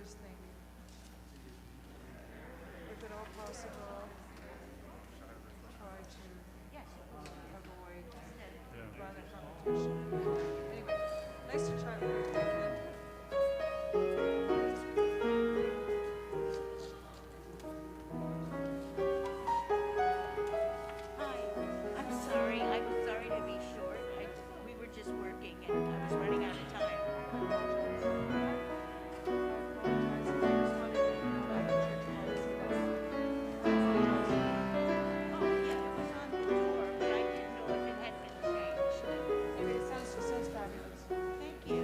just think, if at all possible, try to avoid violent confrontation. Anyway, nice to chat with you. Thank you. Hi, I'm sorry. I was sorry to be short. We were just working and I was running out of time. Oh, yeah, it was on the door, but I didn't know if it had been changed. Anyway, it sounds fabulous. Thank you.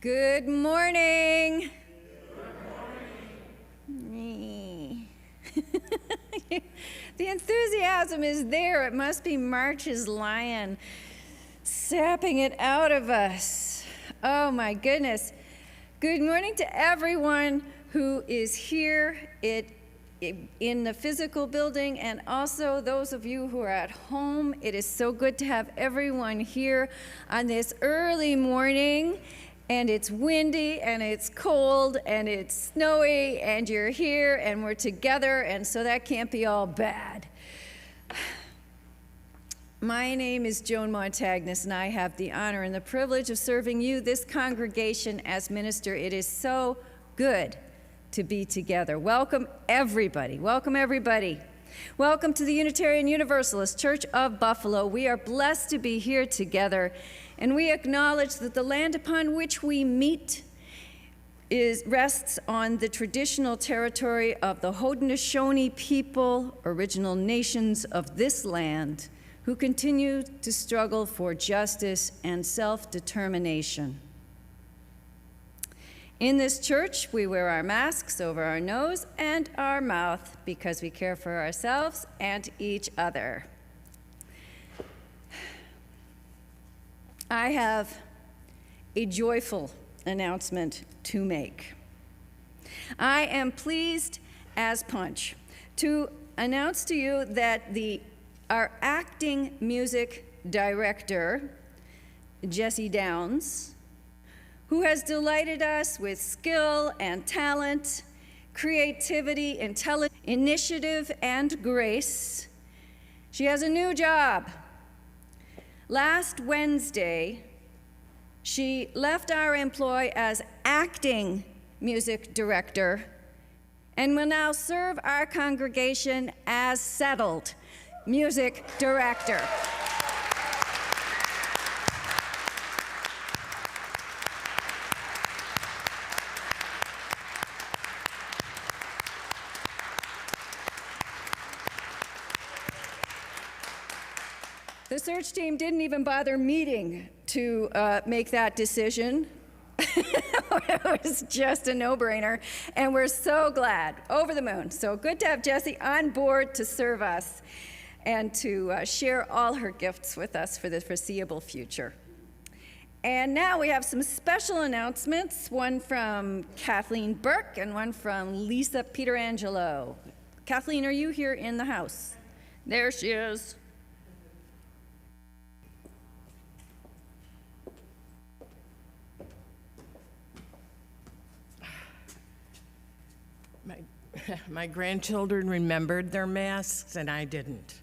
Good morning. Me. The enthusiasm is there. It must be March's lion sapping it out of us. Oh my goodness. Good morning to everyone who is here in the physical building, and also those of you who are at home. It is so good to have everyone here on this early morning. And it's windy, and it's cold, and it's snowy, and you're here, and we're together, and so that can't be all bad. My name is Joan Montagnes, and I have the honor and the privilege of serving you, this congregation, as minister. It is so good to be together. Welcome, everybody. Welcome, everybody. Welcome to the Unitarian Universalist Church of Buffalo. We are blessed to be here together, and we acknowledge that the land upon which we meet rests on the traditional territory of the Haudenosaunee people, original nations of this land, who continue to struggle for justice and self-determination. In this church, we wear our masks over our nose and our mouth because we care for ourselves and each other. I have a joyful announcement to make. I am pleased as punch to announce to you that our acting music director, Jesse Downs, who has delighted us with skill and talent, creativity, intelligence, initiative, and grace, she has a new job. Last Wednesday, she left our employ as acting music director and will now serve our congregation as settled music director. The search team didn't even bother meeting to make that decision. It was just a no-brainer, and we're so glad, over the moon. So good to have Jessie on board to serve us and to share all her gifts with us for the foreseeable future. And now we have some special announcements, one from Kathleen Burke and one from Lisa Peterangelo. Kathleen, are you here in the house? There she is. My grandchildren remembered their masks, and I didn't.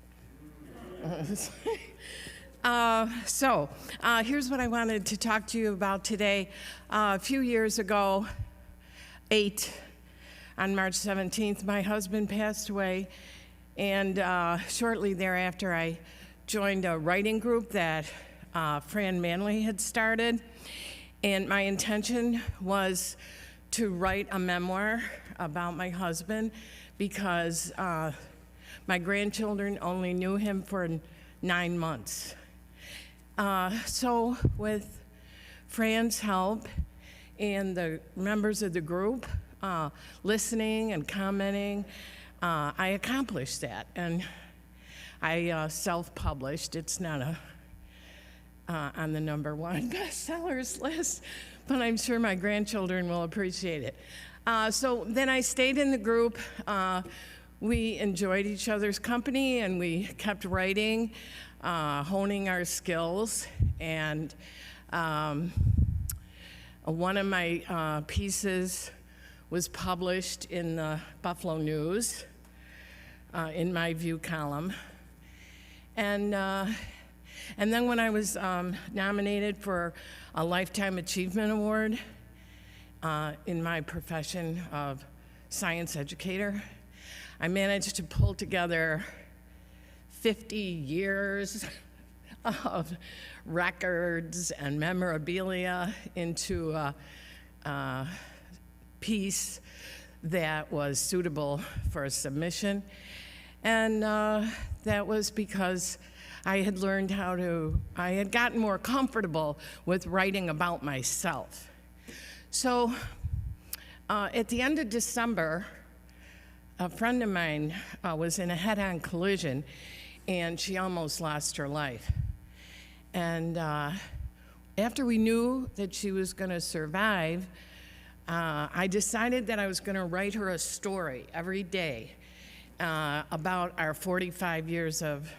Here's what I wanted to talk to you about today. A few years ago, on March 17th, my husband passed away, and shortly thereafter, I joined a writing group that Fran Manley had started, and my intention was to write a memoir about my husband because my grandchildren only knew him for 9 months. So with Fran's help and the members of the group listening and commenting, I accomplished that. And I self-published. It's not on the #1 bestsellers list, but I'm sure my grandchildren will appreciate it. So then I stayed in the group. We enjoyed each other's company, and we kept writing, honing our skills. And one of my pieces was published in the Buffalo News in my View column. And then when I was nominated for a Lifetime Achievement Award in my profession of science educator, I managed to pull together 50 years of records and memorabilia into a piece that was suitable for a submission. And that was because I had gotten more comfortable with writing about myself. So at the end of December, a friend of mine was in a head-on collision, and she almost lost her life. And after we knew that she was going to survive, I decided that I was going to write her a story every day about our 45 years of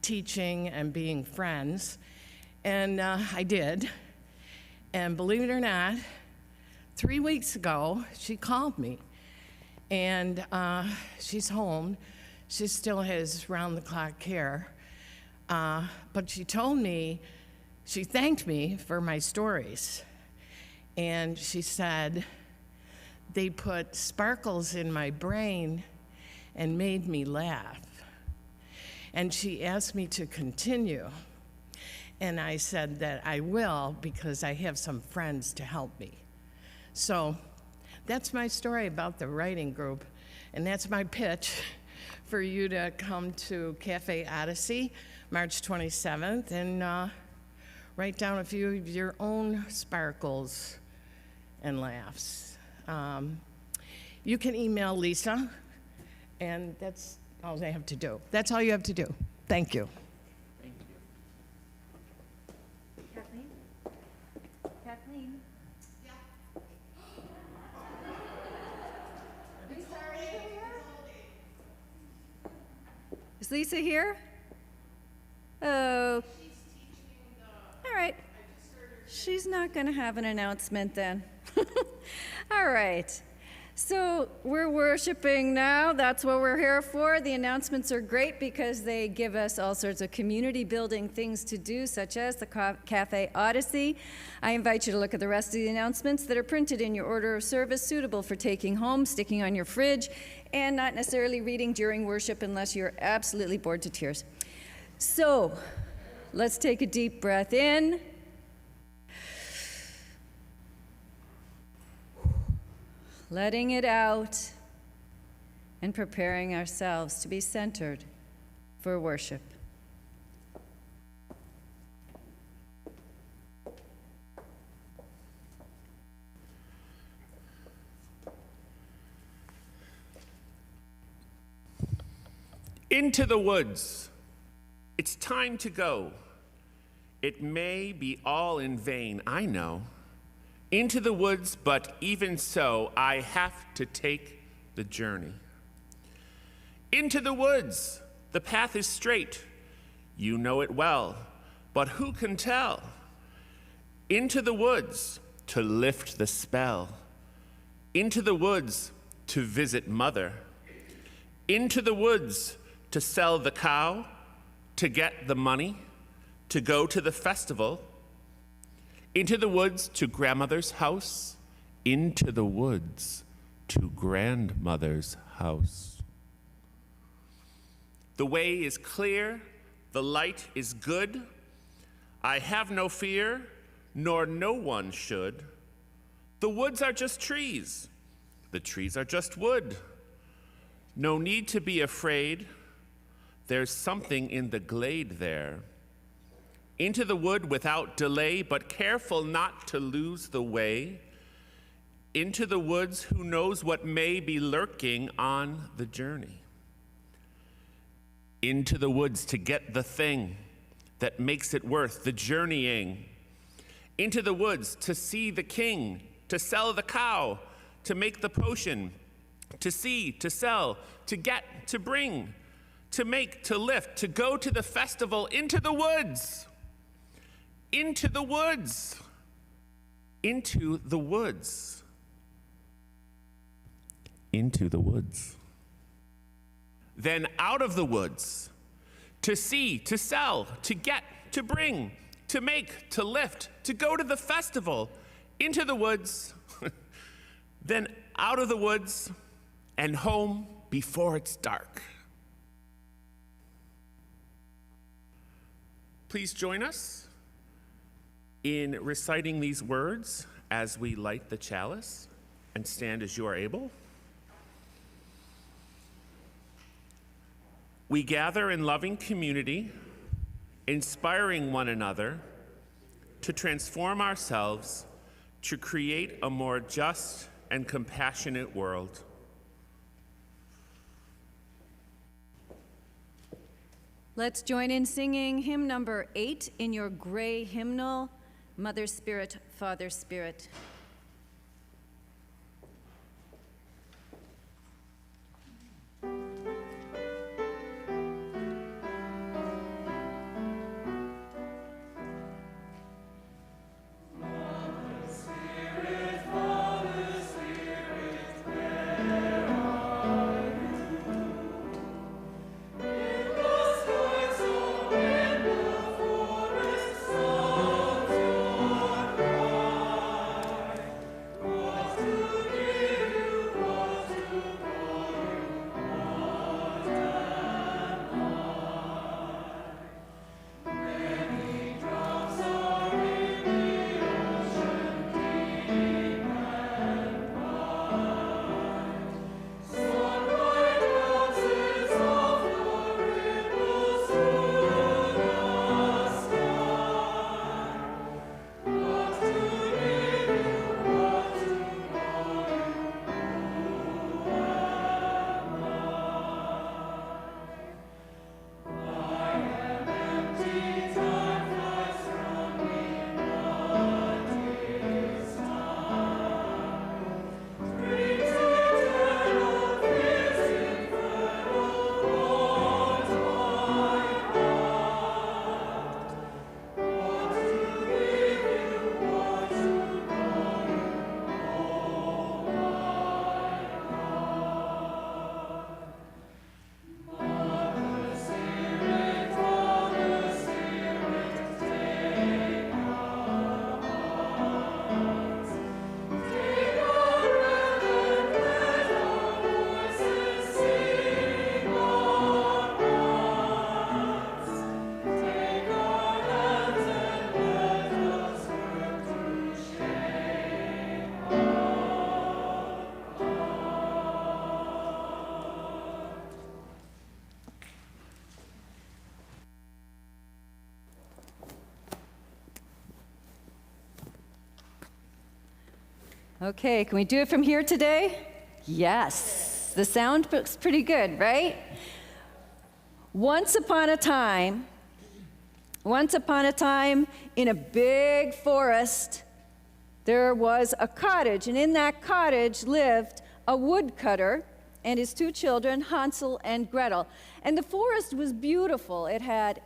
teaching and being friends. And I did. And believe it or not, 3 weeks ago, she called me. And she's home. She still has round-the-clock care. But she told me, she thanked me for my stories. And she said, they put sparkles in my brain and made me laugh. And she asked me to continue. And I said that I will because I have some friends to help me. So that's my story about the writing group. And that's my pitch for you to come to Cafe Odyssey, March 27th, and write down a few of your own sparkles and laughs. You can email Lisa, and that's all I have to do. That's all you have to do. Thank you. Thank you. Kathleen? Kathleen? Yeah. I'm sorry. Is Lisa here? Oh. She's teaching All right. She's not going to have an announcement then. All right. So we're worshiping now. That's what we're here for. The announcements are great because they give us all sorts of community building things to do, such as the Cafe Odyssey. I invite you to look at the rest of the announcements that are printed in your order of service, suitable for taking home, sticking on your fridge, and not necessarily reading during worship unless you're absolutely bored to tears. So let's take a deep breath in. Letting it out and preparing ourselves to be centered for worship. Into the woods. It's time to go. It may be all in vain, I know. Into the woods, but even so, I have to take the journey. Into the woods. The path is straight. You know it well, but who can tell? Into the woods to lift the spell. Into the woods to visit mother. Into the woods to sell the cow, to get the money, to go to the festival. Into the woods to grandmother's house. Into the woods to grandmother's house. The way is clear, the light is good. I have no fear, nor no one should. The woods are just trees. The trees are just wood. No need to be afraid. There's something in the glade there. Into the wood without delay, but careful not to lose the way. Into the woods, who knows what may be lurking on the journey. Into the woods to get the thing that makes it worth the journeying. Into the woods to see the king, to sell the cow, to make the potion, to see, to sell, to get, to bring, to make, to lift, to go to the festival. Into the woods. Into the woods. Into the woods. Into the woods. Then out of the woods, to see, to sell, to get, to bring, to make, to lift, to go to the festival. Into the woods. Then out of the woods and home before it's dark. Please join us in reciting these words as we light the chalice, and stand as you are able. We gather in loving community, inspiring one another to transform ourselves, to create a more just and compassionate world. Let's join in singing hymn number 8 in your gray hymnal, Mother Spirit, Father Spirit. Okay, can we do it from here today? Yes. The sound looks pretty good, right? Once upon a time, in a big forest, there was a cottage, and in that cottage lived a woodcutter and his 2 children, Hansel and Gretel. And the forest was beautiful. It had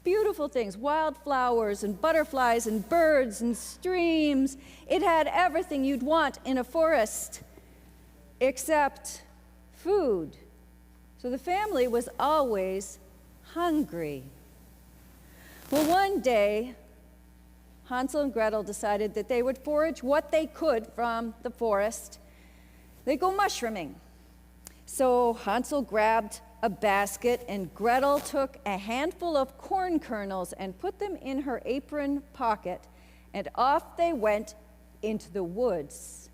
beautiful things, wildflowers and butterflies and birds and streams. It had everything you'd want in a forest except food. So the family was always hungry. Well, one day, Hansel and Gretel decided that they would forage what they could from the forest. They'd go mushrooming. So Hansel grabbed a basket, and Gretel took a handful of corn kernels and put them in her apron pocket, and off they went into the woods.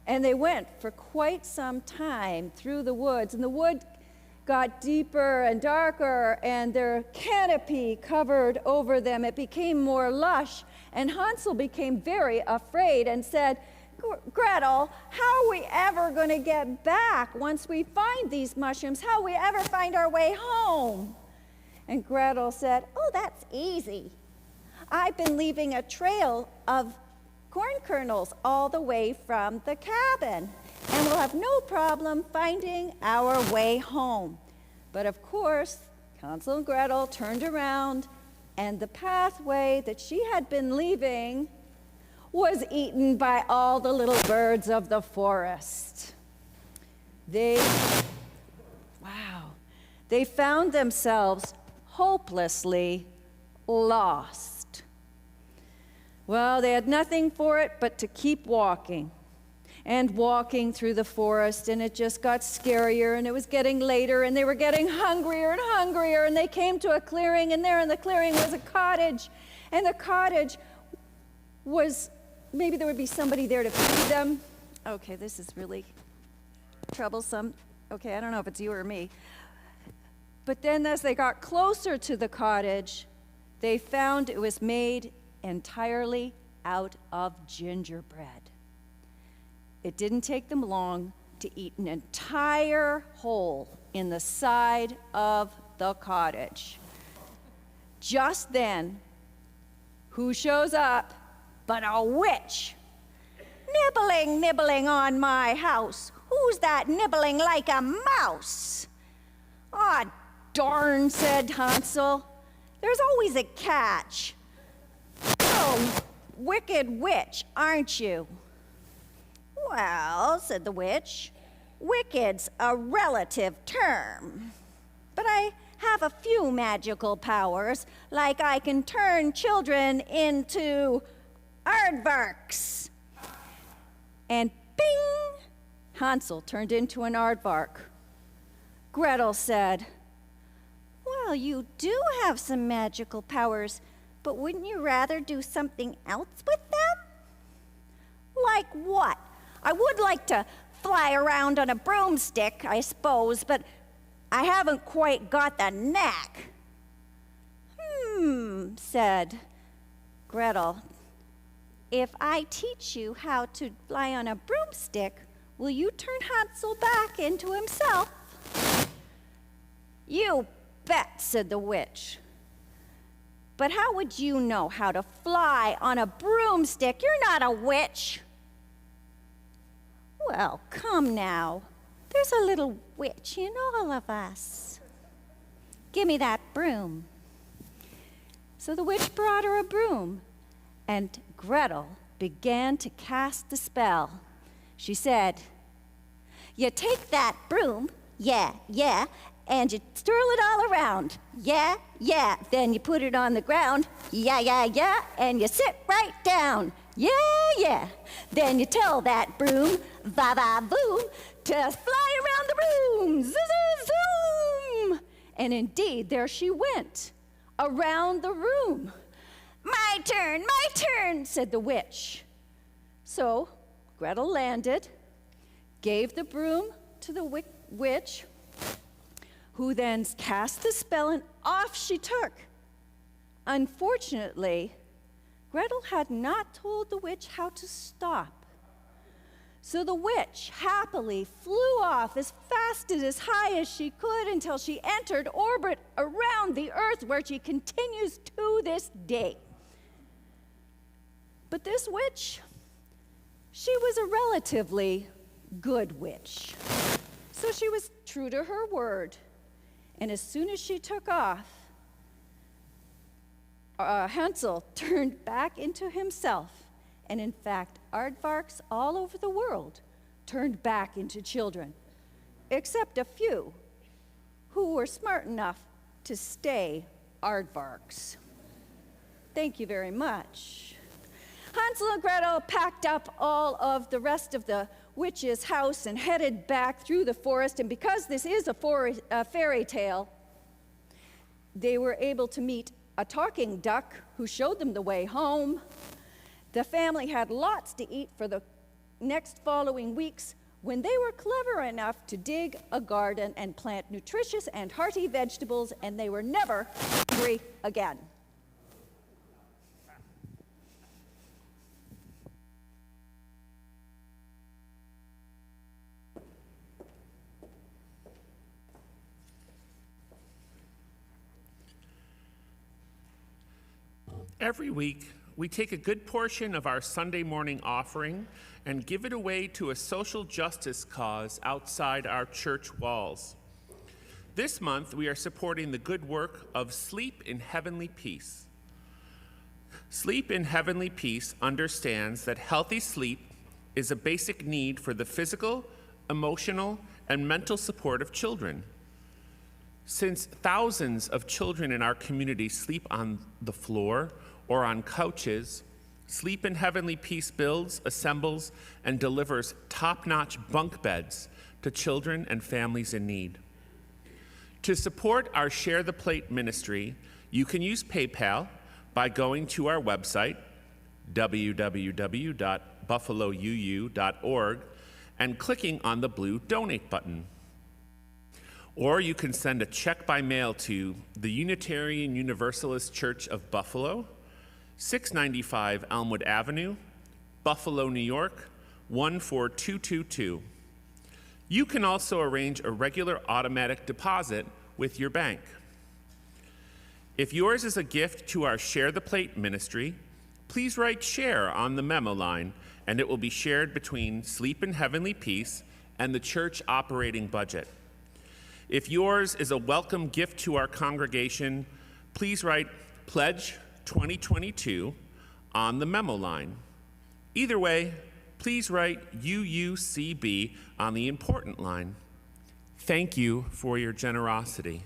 And they went for quite some time through the woods, and the wood got deeper and darker, and their canopy covered over them. It became more lush, and Hansel became very afraid and said, Gretel, how are we ever going to get back once we find these mushrooms? How will we ever find our way home? And Gretel said, oh, that's easy. I've been leaving a trail of corn kernels all the way from the cabin, and we'll have no problem finding our way home. But of course, Hansel and Gretel turned around, and the pathway that she had been leaving was eaten by all the little birds of the forest. They found themselves hopelessly lost. Well, they had nothing for it but to keep walking and walking through the forest, and it just got scarier, and it was getting later, and they were getting hungrier and hungrier, and they came to a clearing, and there in the clearing was a cottage, and the cottage was, maybe there would be somebody there to feed them. Okay, this is really troublesome. Okay, I don't know if it's you or me. But then as they got closer to the cottage, they found it was made entirely out of gingerbread. It didn't take them long to eat an entire hole in the side of the cottage. Just then, who shows up but a witch? Nibbling, nibbling on my house. Who's that nibbling like a mouse? Ah, darn, said Hansel. There's always a catch. Oh, wicked witch, aren't you? Well, said the witch, wicked's a relative term. But I have a few magical powers, like I can turn children into aardvarks. And bing! Hansel turned into an aardvark. Gretel said, well, you do have some magical powers, but wouldn't you rather do something else with them? Like what? I would like to fly around on a broomstick, I suppose, but I haven't quite got the knack. Said Gretel. If I teach you how to fly on a broomstick, will you turn Hansel back into himself? You bet, said the witch. But how would you know how to fly on a broomstick? You're not a witch. Well, come now. There's a little witch in all of us. Give me that broom. So the witch brought her a broom, and Gretel began to cast the spell. She said, you take that broom, yeah, and you twirl it all around, yeah. Then you put it on the ground, yeah, and you sit right down, yeah. Then you tell that broom, va-va-voom, to fly around the room, zoom. And indeed, there she went, around the room. My turn, said the witch. So Gretel landed, gave the broom to the witch, who then cast the spell, and off she took. Unfortunately, Gretel had not told the witch how to stop. So the witch happily flew off as fast and as high as she could until she entered orbit around the earth, where she continues to this day. But this witch, she was a relatively good witch. So she was true to her word. And as soon as she took off, Hansel turned back into himself. And in fact, aardvarks all over the world turned back into children, except a few who were smart enough to stay aardvarks. Thank you very much. Hansel and Gretel packed up all of the rest of the witch's house and headed back through the forest. And because this is a fairy tale, they were able to meet a talking duck who showed them the way home. The family had lots to eat for the next following weeks when they were clever enough to dig a garden and plant nutritious and hearty vegetables, and they were never hungry again. Every week, we take a good portion of our Sunday morning offering and give it away to a social justice cause outside our church walls. This month, we are supporting the good work of Sleep in Heavenly Peace. Sleep in Heavenly Peace understands that healthy sleep is a basic need for the physical, emotional, and mental support of children. Since thousands of children in our community sleep on the floor or on couches, Sleep in Heavenly Peace builds, assembles, and delivers top-notch bunk beds to children and families in need. To support our Share the Plate ministry, you can use PayPal by going to our website, www.buffalouu.org, and clicking on the blue Donate button. Or you can send a check by mail to the Unitarian Universalist Church of Buffalo, 695 Elmwood Avenue, Buffalo, New York, 14222. You can also arrange a regular automatic deposit with your bank. If yours is a gift to our Share the Plate ministry, please write SHARE on the memo line, and it will be shared between Sleep in Heavenly Peace and the church operating budget. If yours is a welcome gift to our congregation, please write Pledge 2022 on the memo line. Either way, please write UUCB on the important line. Thank you for your generosity.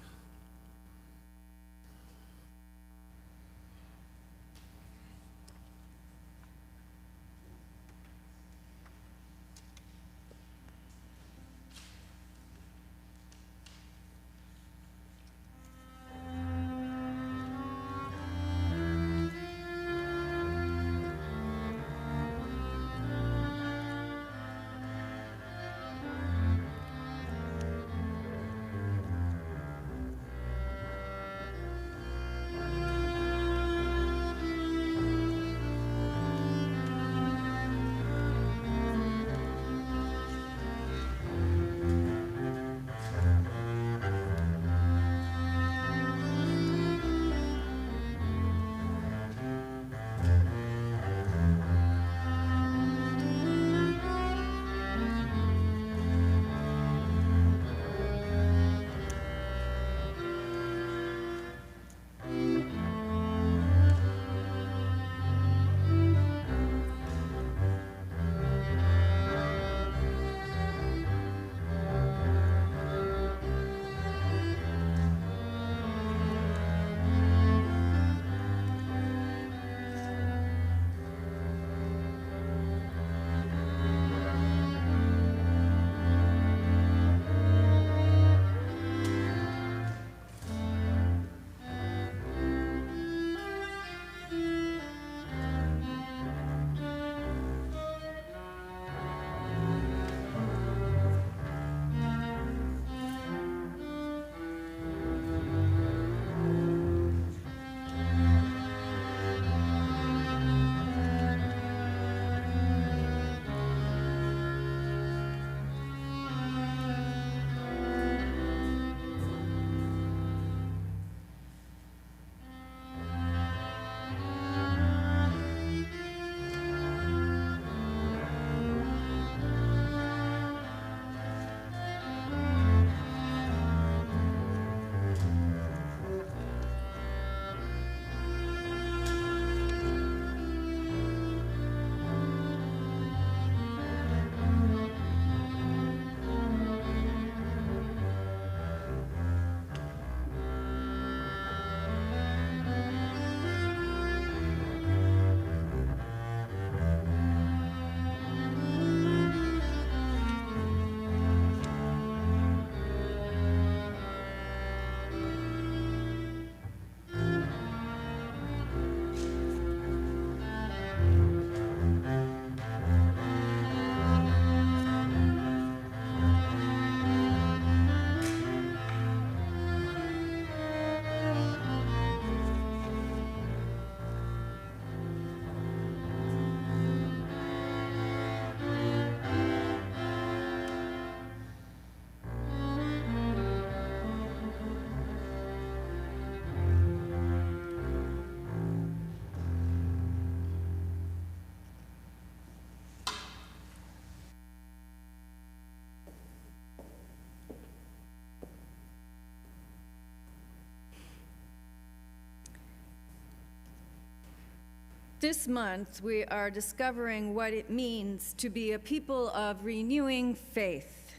This month, we are discovering what it means to be a people of renewing faith,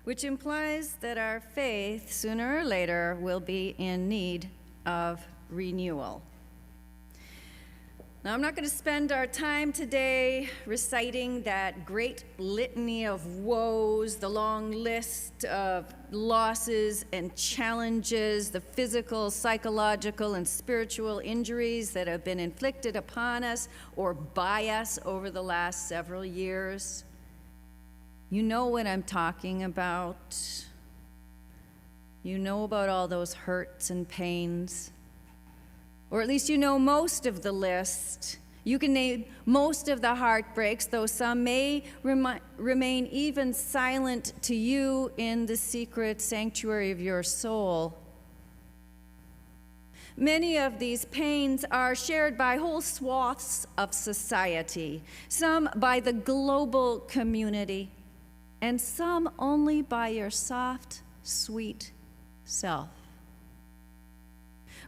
which implies that our faith, sooner or later, will be in need of renewal. Now, I'm not going to spend our time today reciting that great litany of woes, the long list of losses and challenges, the physical, psychological, and spiritual injuries that have been inflicted upon us or by us over the last several years. You know what I'm talking about. You know about all those hurts and pains. Or at least you know most of the list. You can name most of the heartbreaks, though some may remain even silent to you in the secret sanctuary of your soul. Many of these pains are shared by whole swaths of society, some by the global community, and some only by your soft, sweet self.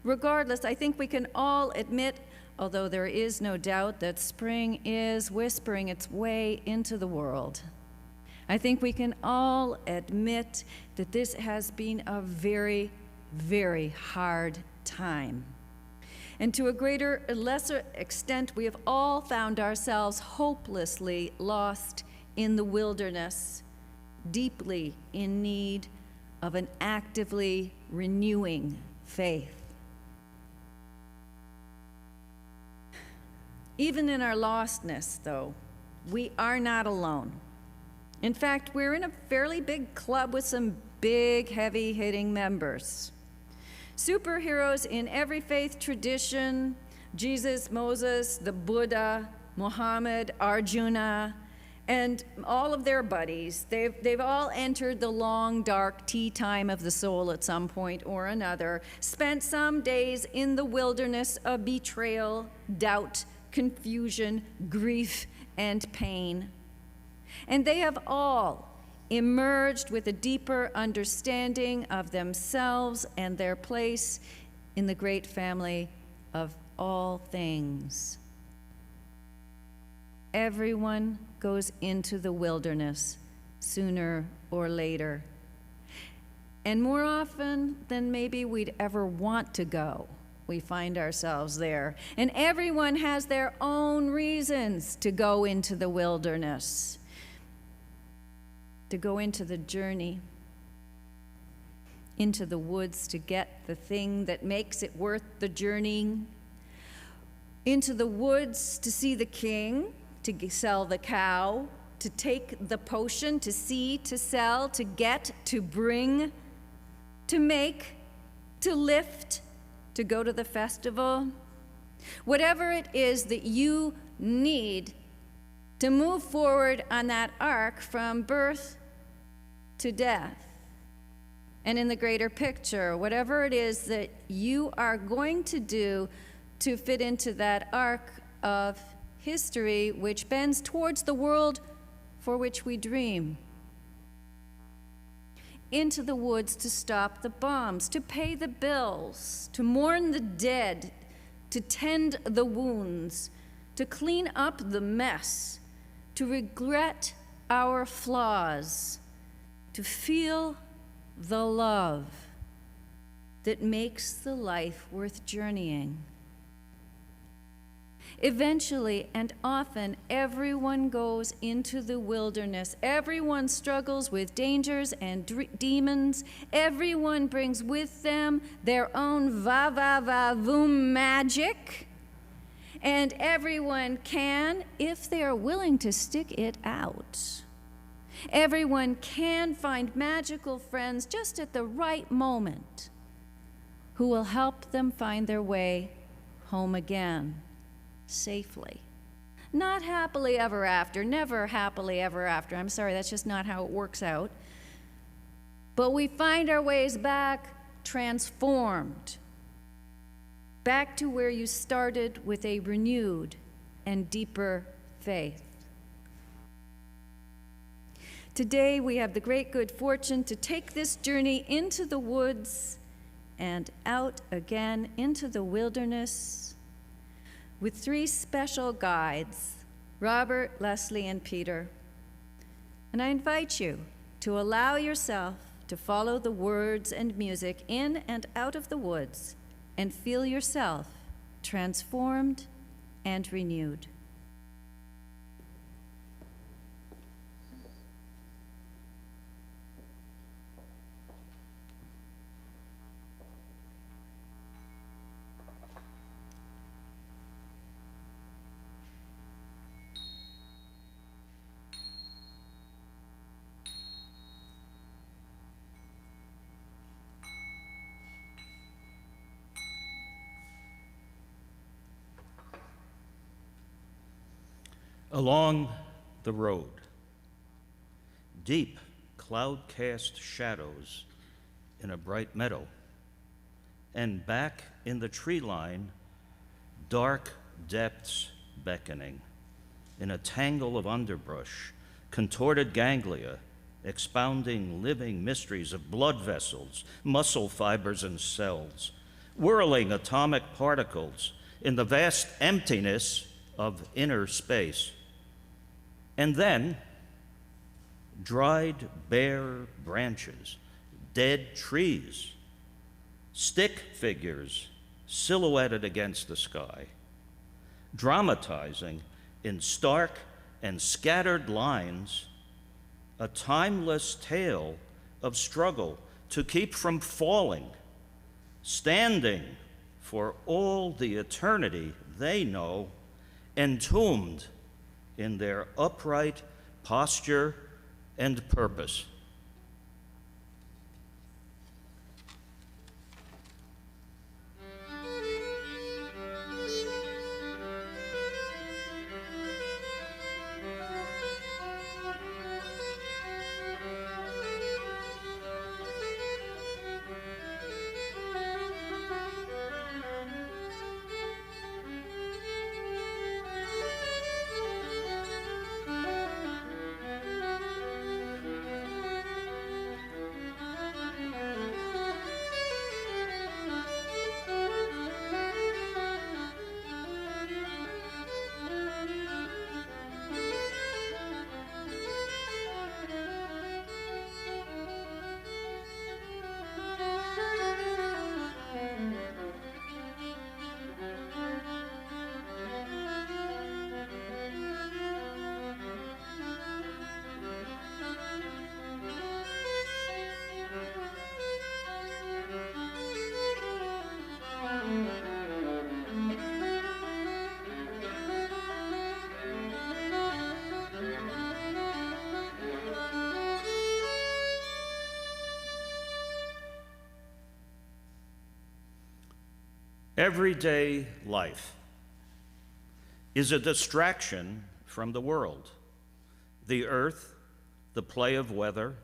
Regardless, I think we can all admit, although there is no doubt, that spring is whispering its way into the world. I think we can all admit that this has been a very, very hard time. And to a greater or lesser extent, we have all found ourselves hopelessly lost in the wilderness, deeply in need of an actively renewing faith. Even in our lostness, though, we are not alone. In fact, we're in a fairly big club with some big, heavy-hitting members. Superheroes in every faith tradition, Jesus, Moses, the Buddha, Muhammad, Arjuna, and all of their buddies, they've all entered the long, dark tea time of the soul at some point or another, spent some days in the wilderness of betrayal, doubt, confusion, grief, and pain. And they have all emerged with a deeper understanding of themselves and their place in the great family of all things. Everyone goes into the wilderness sooner or later. And more often than maybe we'd ever want to go, we find ourselves there. And everyone has their own reasons to go into the wilderness, to go into the journey, into the woods to get the thing that makes it worth the journeying, into the woods to see the king, to sell the cow, to take the potion, to see, to sell, to get, to bring, to make, to lift, to go to the festival. Whatever it is that you need to move forward on that arc from birth to death. And in the greater picture, whatever it is that you are going to do to fit into that arc of history which bends towards the world for which we dream. Into the woods to stop the bombs, to pay the bills, to mourn the dead, to tend the wounds, to clean up the mess, to regret our flaws, to feel the love that makes the life worth journeying. Eventually and often, everyone goes into the wilderness. Everyone struggles with dangers and demons. Everyone brings with them their own va-va-va-voom magic. And everyone can, if they are willing to stick it out. Everyone can find magical friends just at the right moment who will help them find their way home again. Safely. Not happily ever after, never happily ever after. I'm sorry, that's just not how it works out. But we find our ways back transformed, back to where you started with a renewed and deeper faith. Today, we have the great good fortune to take this journey into the woods and out again into the wilderness with 3 special guides, Robert, Leslie, and Peter. And I invite you to allow yourself to follow the words and music in and out of the woods and feel yourself transformed and renewed. Along the road, deep cloud-cast shadows in a bright meadow, and back in the tree line, dark depths beckoning in a tangle of underbrush, contorted ganglia expounding living mysteries of blood vessels, muscle fibers, and cells, whirling atomic particles in the vast emptiness of inner space. And then, dried, bare branches, dead trees, stick figures silhouetted against the sky, dramatizing in stark and scattered lines a timeless tale of struggle to keep from falling, standing for all the eternity they know, entombed in their upright posture and purpose. Everyday life is a distraction from the world. The earth, the play of weather,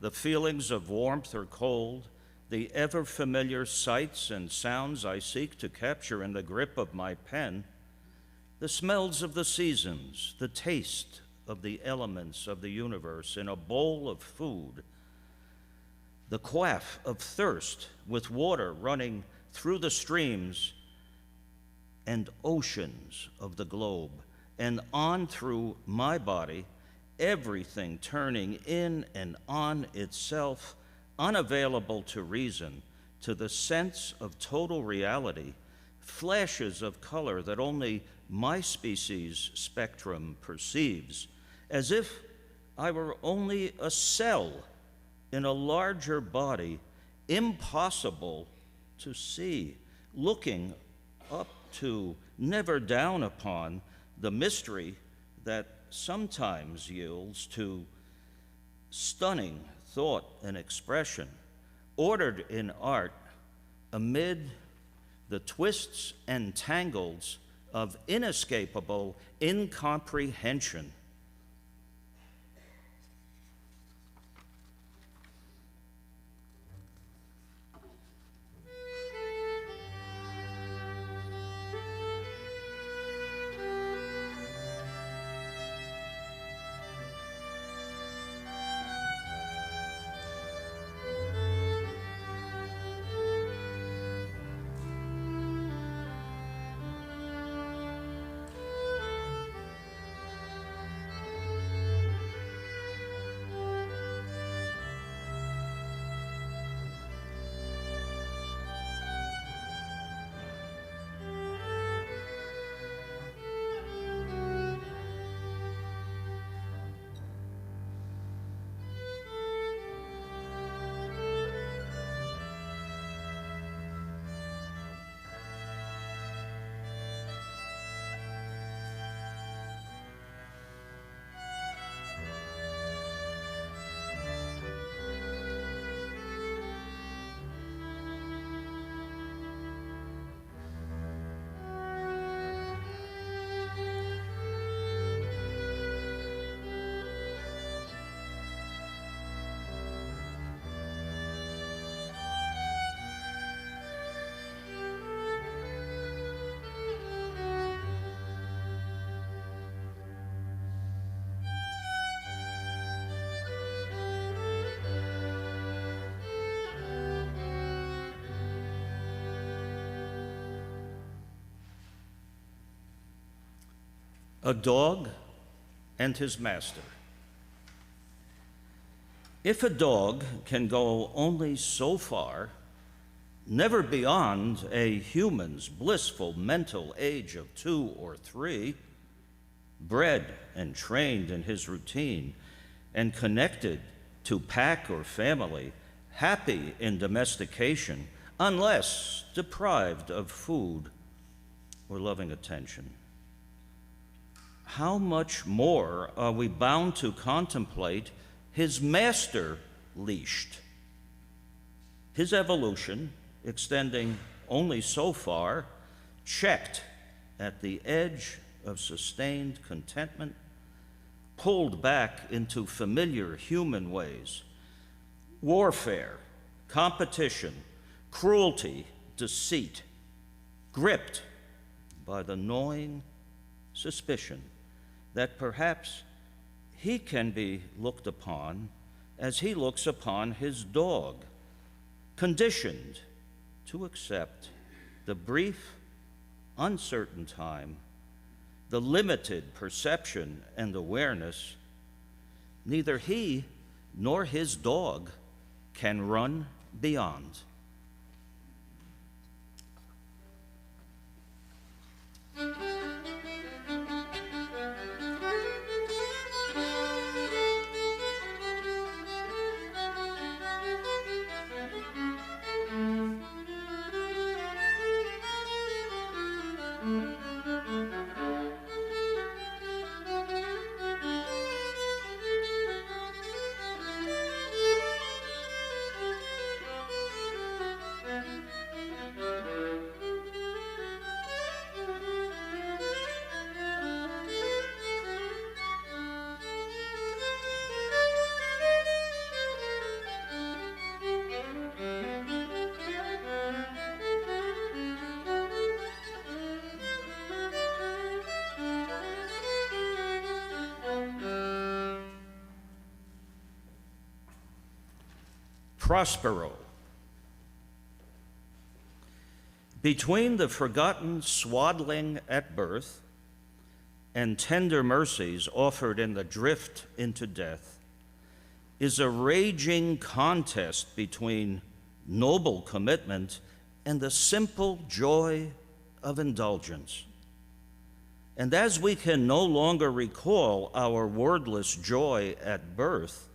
the feelings of warmth or cold, the ever-familiar sights and sounds I seek to capture in the grip of my pen, the smells of the seasons, the taste of the elements of the universe in a bowl of food, the quaff of thirst with water running through the streams and oceans of the globe, and on through my body, everything turning in and on itself, unavailable to reason, to the sense of total reality, flashes of color that only my species' spectrum perceives, as if I were only a cell in a larger body, impossible to see, looking up to, never down upon, the mystery that sometimes yields to stunning thought and expression, ordered in art amid the twists and tangles of inescapable incomprehension. A dog and his master. If a dog can go only so far, never beyond a human's blissful mental age of 2 or 3, bred and trained in his routine and connected to pack or family, happy in domestication, unless deprived of food or loving attention, how much more are we bound to contemplate his master leashed? His evolution, extending only so far, checked at the edge of sustained contentment, pulled back into familiar human ways, warfare, competition, cruelty, deceit, gripped by the gnawing suspicion that perhaps he can be looked upon as he looks upon his dog, conditioned to accept the brief, uncertain time, the limited perception and awareness neither he nor his dog can run beyond. Prospero. Between the forgotten swaddling at birth and tender mercies offered in the drift into death is a raging contest between noble commitment and the simple joy of indulgence. And as we can no longer recall our wordless joy at birth,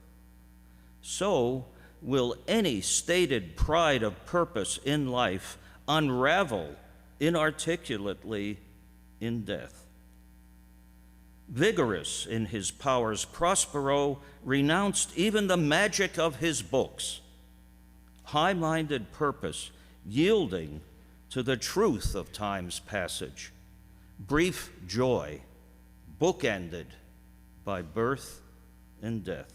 so will any stated pride of purpose in life unravel inarticulately in death. Vigorous in his powers, Prospero renounced even the magic of his books, high-minded purpose yielding to the truth of time's passage, brief joy bookended by birth and death.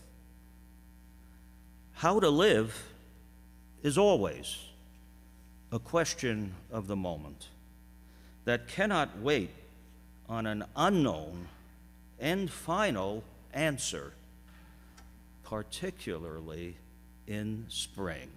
How to live is always a question of the moment that cannot wait on an unknown and final answer, particularly in spring.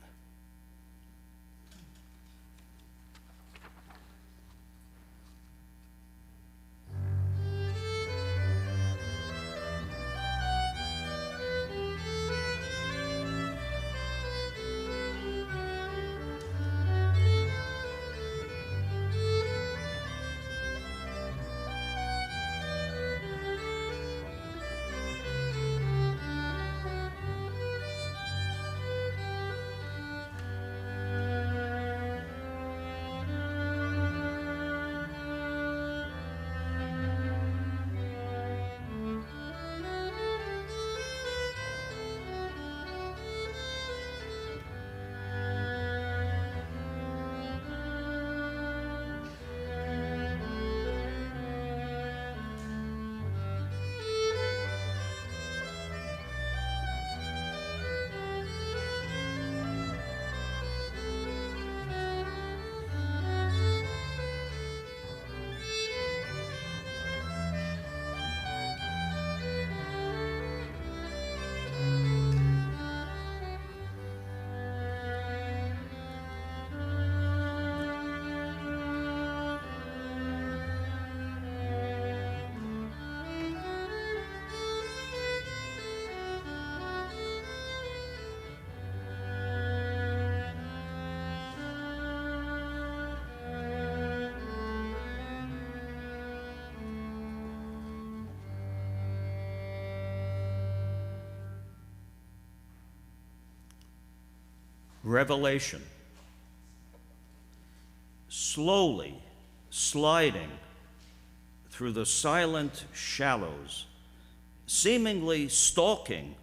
revelation, slowly sliding through the silent shallows, seemingly stalking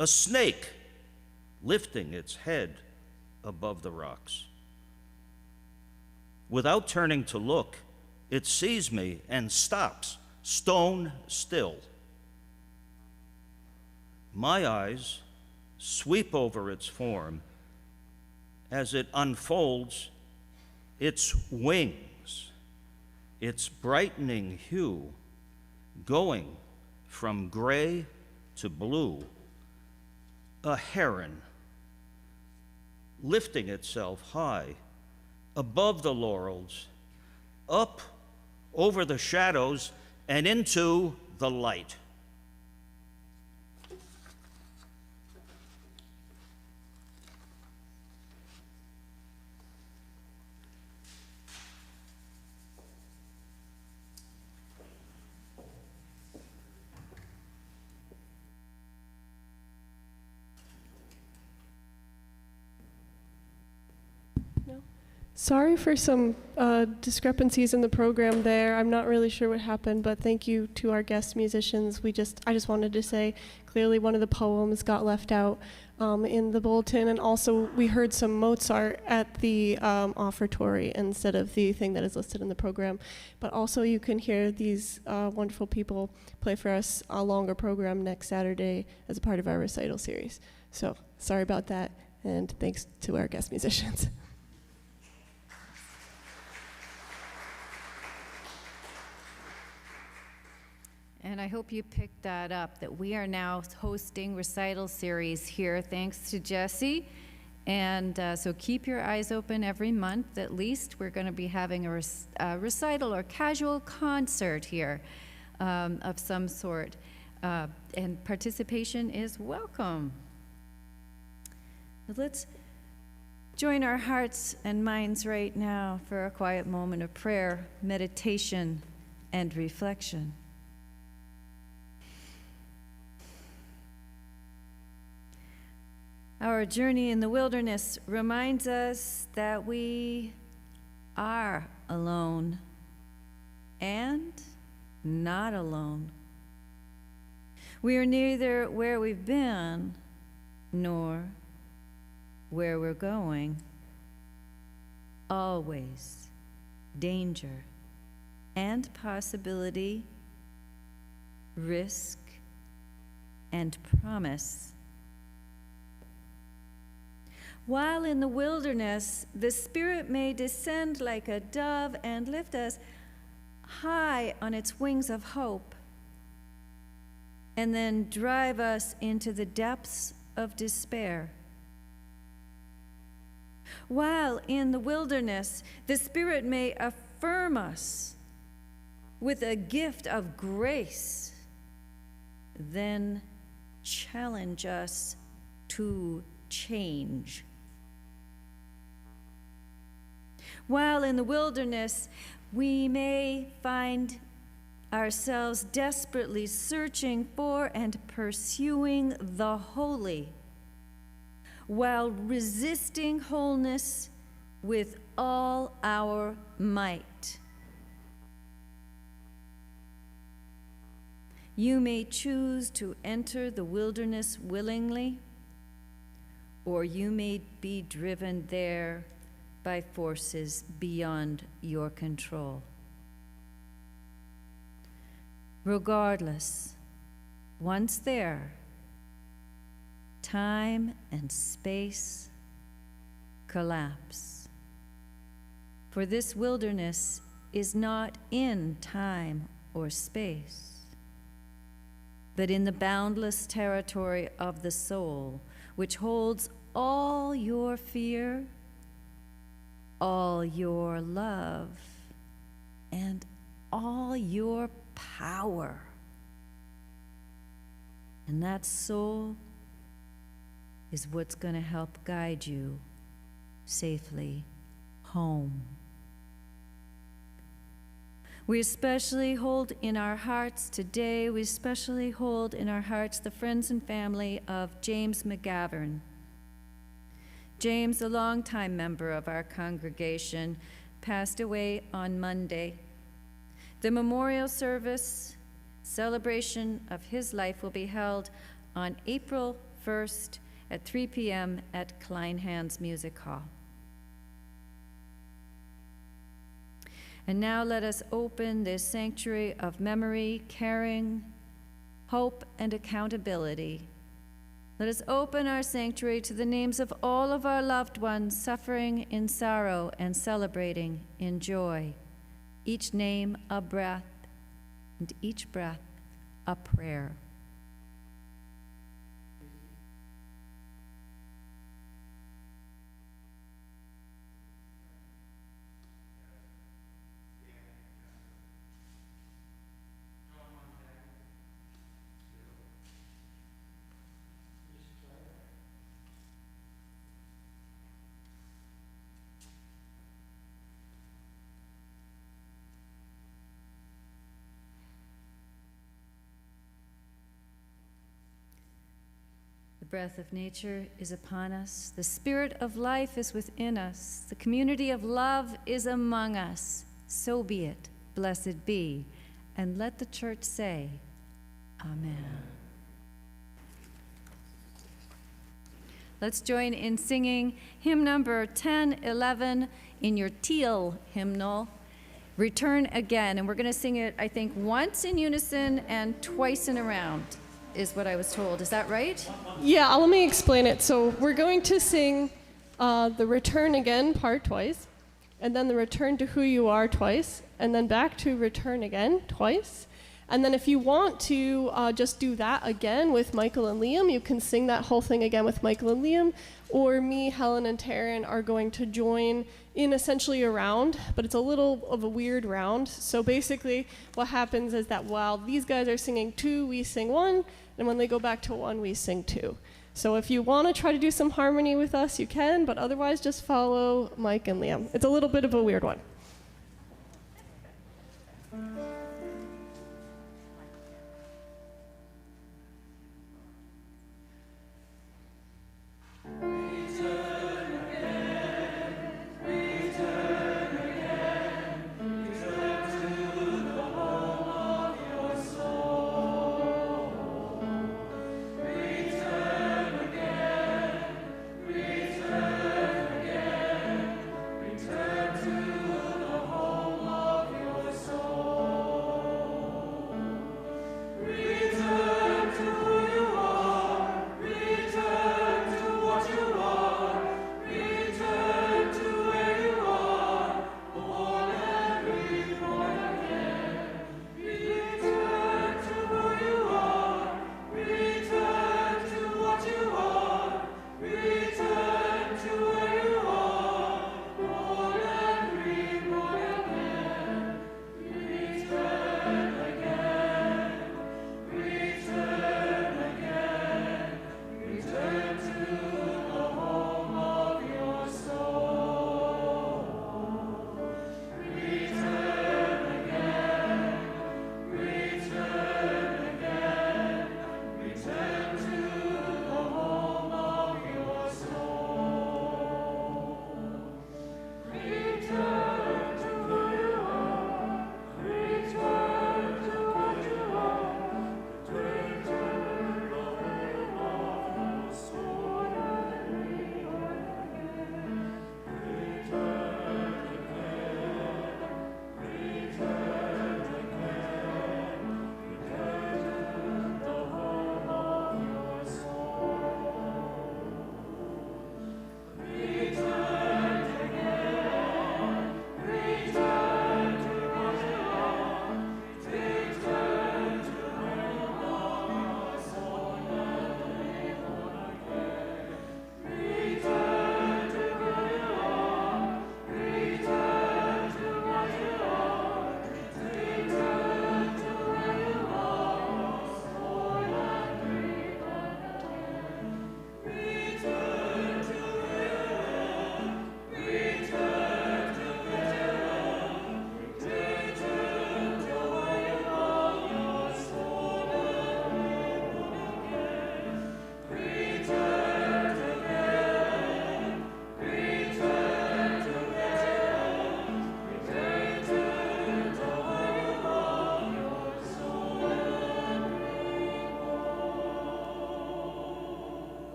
a snake lifting its head above the rocks. Without turning to look, it sees me and stops, stone still. My eyes sweep over its form as it unfolds its wings, its brightening hue going from gray to blue, a heron lifting itself high above the laurels, up over the shadows and into the light. Sorry for some discrepancies in the program there. I'm not really sure what happened, but thank you to our guest musicians. I just wanted to say, clearly one of the poems got left out in the bulletin, and also we heard some Mozart at the offertory instead of the thing that is listed in the program. But also you can hear these wonderful people play for us a longer program next Saturday as a part of our recital series. So sorry about that, and thanks to our guest musicians. And I hope you picked that up, that we are now hosting recital series here, thanks to Jesse. And so keep your eyes open every month at least. We're going to be having a recital or casual concert here of some sort. And participation is welcome. But let's join our hearts and minds right now for a quiet moment of prayer, meditation, and reflection. Our journey in the wilderness reminds us that we are alone and not alone. We are neither where we've been nor where we're going. Always danger and possibility, risk and promise. While in the wilderness, the Spirit may descend like a dove and lift us high on its wings of hope, and then drive us into the depths of despair. While in the wilderness, the Spirit may affirm us with a gift of grace, then challenge us to change. While in the wilderness, we may find ourselves desperately searching for and pursuing the holy, while resisting wholeness with all our might. You may choose to enter the wilderness willingly, or you may be driven there by forces beyond your control. Regardless, once there, time and space collapse. For this wilderness is not in time or space, but in the boundless territory of the soul, which holds all your fear, all your love, and all your power. And that soul is what's going to help guide you safely home. We especially hold in our hearts today, we especially hold in our hearts the friends and family of James McGavern. James, a longtime member of our congregation, passed away on Monday. The memorial service, celebration of his life, will be held on April 1st at 3 p.m. at Kleinhans Music Hall. And now let us open this sanctuary of memory, caring, hope, and accountability. Let us open our sanctuary to the names of all of our loved ones suffering in sorrow and celebrating in joy. Each name a breath, and each breath a prayer. The breath of nature is upon us. The spirit of life is within us. The community of love is among us. So be it. Blessed be. And let the church say, Amen. Let's join in singing hymn number 1011 in your teal hymnal, Return Again. And we're going to sing it, I think, once in unison and twice in a round, is what I was told. Is that right? Yeah, let me explain it. So we're going to sing the Return Again part twice, and then the Return to Who You Are twice, and then back to Return Again twice. And then if you want to just do that again with Michael and Liam, you can sing that whole thing again with Michael and Liam, or me, Helen, and Taryn are going to join in essentially a round, but it's a little of a weird round. So basically what happens is that while these guys are singing 2, we sing 1, and when they go back to 1, we sing 2. So if you want to try to do some harmony with us, you can, but otherwise just follow Mike and Liam. It's a little bit of a weird one. To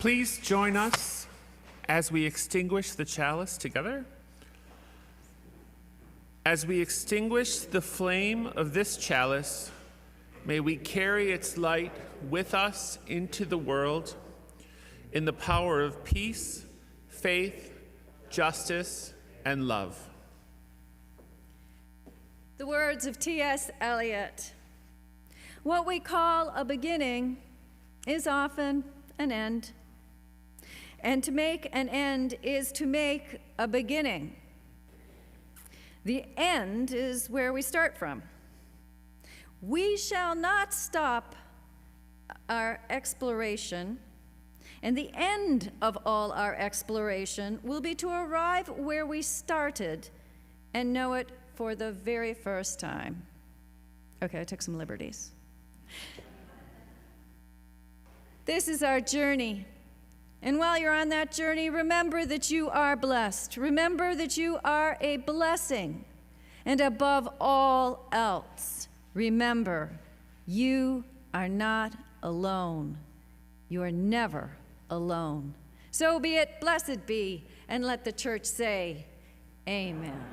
Please join us as we extinguish the chalice together. As we extinguish the flame of this chalice, may we carry its light with us into the world in the power of peace, faith, justice, and love. The words of T.S. Eliot. What we call a beginning is often an end. And to make an end is to make a beginning. The end is where we start from. We shall not stop our exploration, and the end of all our exploration will be to arrive where we started and know it for the very first time. Okay, I took some liberties. This is our journey. And while you're on that journey, remember that you are blessed. Remember that you are a blessing. And above all else, remember, you are not alone. You are never alone. So be it, blessed be, and let the church say, amen.